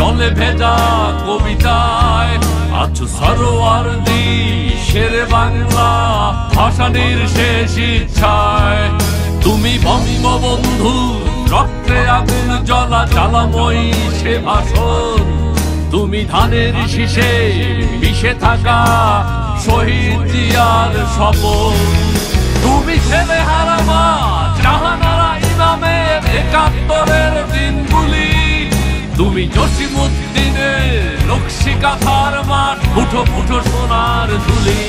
জলে ভেজা কবিতায় আছো সরোয়ার্দী শেরে বাংলা ভাষানির শেষ ইচ্ছায়। তুমি বঙ্গবন্ধু রক্তে আগুন জ্বলা জ্বালাময়ী সে ভাষণ। তুমি ধানের শীষে মিশে থাকা শহীদ জিয়ার শপথ। তুমি ছেলে হারামা জাহানারা ইমামের ৭১-এর দিনগুলি। তুমি জসিমউদ্দিনের নকশি কাঁথার মাঠ ফুটো ফুটো সোনার ধুলি।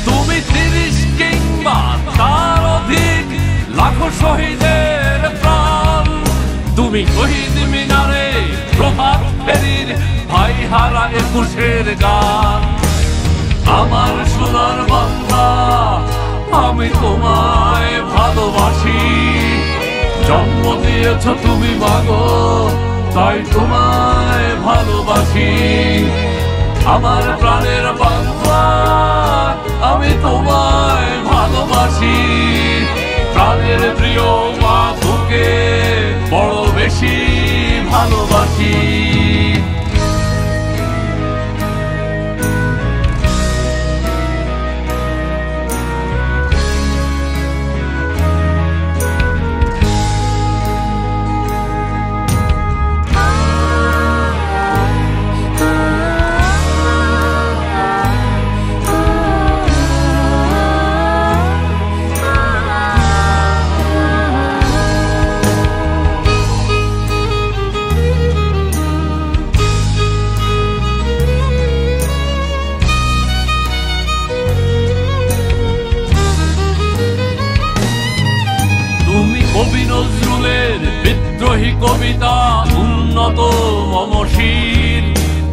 তুমি ৩০ কিংবা তার অধিক লাখো শহীদের প্রাণ। তুমি শহীদ মিনারে প্রভাত ফেরির ভাই হারা ২১-এর গান। আমার সোনার বাংলা আমি তোমায় ভালোবাসি। জন্ম দিয়েছ তুমি মাগো তাই তোমায় ভালোবাসি। আমার প্রাণের বাংলা আমি তোমায় ভালোবাসি। প্রাণের প্রিয় মা তোকে বড় বেশি ভালোবাসি। কবি নজরুলের বিদ্রোহী কবিতা উন্নত মমশীর।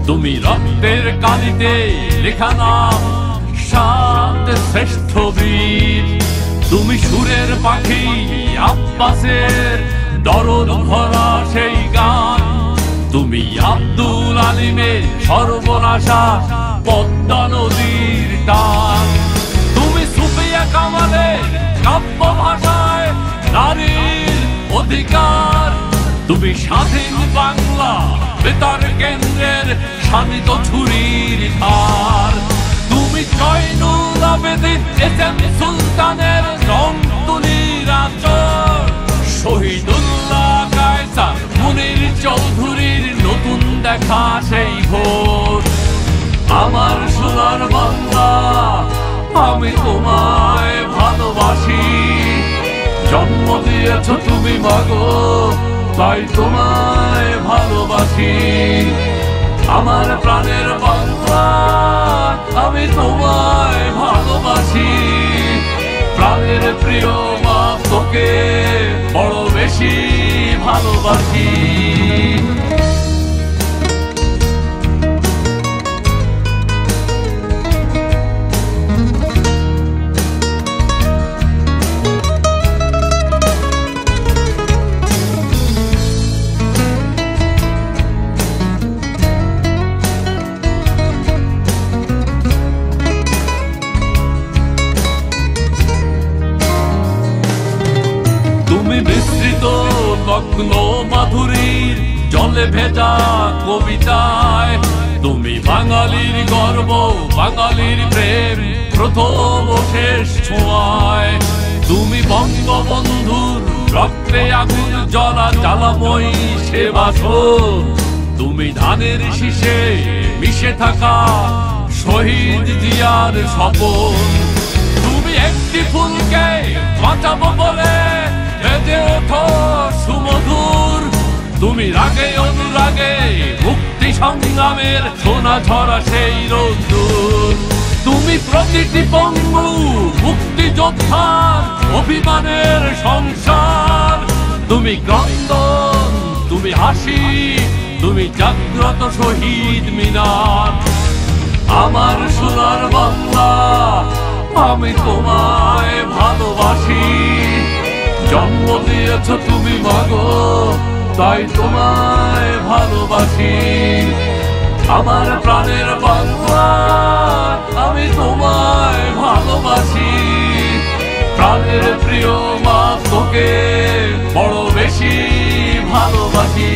তুমি রক্তের কালিতে লেখা নাম সাত শ্রেষ্ঠ বীর। তুমি সুরের পাখি আব্বাসের দরদ ভরা সেই গান। তুমি আব্দুল আলিমের সর্বনাশা পদ্মা নদীর টান। তুমি সুফিয়া কামালের কাব্য ভাষায় নারীর অধিকার। তুমি স্বাধীন বাংলা বেতার কেন্দ্রের শানিত ছুরির ধার। তুমি জয়নুল আবেদিন এসএম সুলতানের রং তুলির আচর। শহীদুল্লাহ কায়সার মুনির চৌধুরীর নতুন দেখা সেই ভোর। আমার সোনার বাংলা আমি তোমায় ভালোবাসি। জন্ম দিয়েছ তুমি মাগো তাই তোমায় ভালোবাসি। আমার প্রাণের বাংলা আমি তোমায় ভালোবাসি। প্রাণের প্রিয় মা তোকে বড় বেশি ভালোবাসি। তুমি বিস্তৃত লগ্ন মাধুরীর জলে ভেজা কবিতায়। তুমি বাঙালির গর্ব বাঙালির প্রেম প্রথম ও শেষ ছোঁয়ায়। তুমি বঙ্গবন্ধুর রক্তে আগুন জ্বলা জ্বালাময়ী সে ভাষণ। তুমি ধানের শীষে মিশে থাকা শহীদ জিয়ার শপথ। তুমি একটি ফুলকে বাঁচাবো বলে বেজে ওঠো সুমধুর। তুমি রাগে অনুরাগে মুক্তি সংগ্রামের সোনা ঝরা সেই রোদ্দুর। তুমি প্রতিটি পঙ্গু মুক্তিযোদ্ধার অভিমানের সংসার। তুমি ক্রন্দন তুমি হাসি তুমি জাগ্রত শহীদ মিনার। আমার সোনার বাংলা আমি তোমায় ভালোবাসি। জন্ম দিয়েছ তুমি মাগো তাই তোমায় ভালোবাসি। আমার প্রাণের বাংলা আমি তোমায় ভালোবাসি। প্রাণের প্রিয় মা তোকে বড় বেশি ভালোবাসি।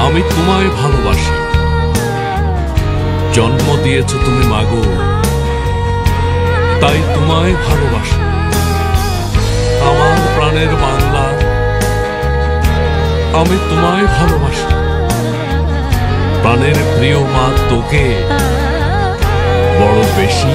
আমি তোমায় ভালোবাসি। জন্ম দিয়েছ তুমি মাগো, তাই তোমায় ভালোবাসি। আমার প্রাণের বাংলা, আমি তোমায় ভালোবাসি। প্রাণের প্রিয় মা তোকে বড় বেশি